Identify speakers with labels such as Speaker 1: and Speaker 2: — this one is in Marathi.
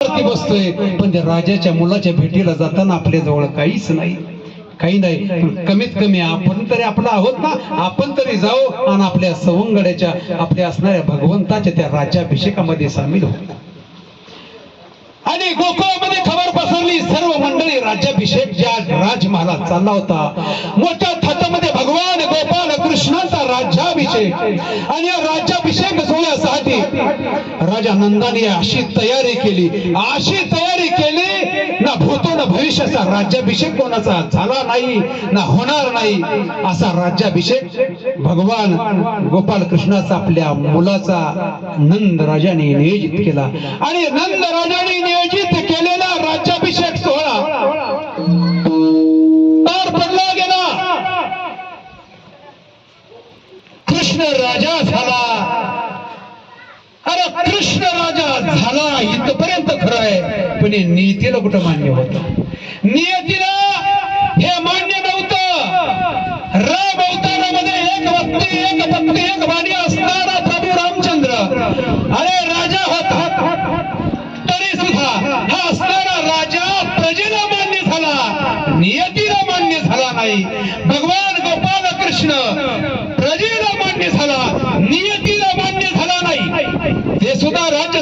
Speaker 1: बसतोय, पण त्या राजाच्या मुलाच्या भेटीला जाताना आपल्या जवळ काहीच नाही, काही नाही. कमीत कमी आपण तरी आपला आहोत ना, आपण तरी जाऊ आणि आपल्या सवंगड्याच्या आपल्या असणाऱ्या भगवंताच्या त्या राज्याभिषेकामध्ये सामील हो. आणि गोकुळामध्ये खबर पसरली, सर्व मंडळी राज्याभिषेक ज्या राजमहालात चालला होता, मोठ्या थाटामध्ये भगवान गोपाल कृष्णाचा राज्याभिषेक. आणि या राज्याभिषेक सोहळ्यासाठी राजा नंदाने अशी तयारी केली ना भूतो ना भविष्याचा राज्याभिषेक कोणाचा झाला नाही ना होणार नाही, असा राज्याभिषेक भगवान गोपाल कृष्णाचा आपल्या मुलाचा नंद राजाने नियोजित केला. आणि नंद राजाने नियोजित केलेला राज्याभिषेक सोहळा पार पडला गेला. कृष्ण राजा झाला. अरे कृष्ण राजा झाला इथपर्यंत खरं आहे, पण नियतीला कुठं मान्य होतं? नियतीला हे मान्य नव्हतं. राम अवतारामध्ये एक व्यक्ती एक भक्ती एक वाणी असणारा प्रभू रामचंद्र अरे राजा होता, तरी सुद्धा हा असणारा राजा प्रजेला मान्य झाला, नियतीला मान्य झाला नाही. भगवान गोपाल कृष्ण प्रजेला मान्य झाला, नियतीला मान्य झाला नाही. ते सुद्धा राज्य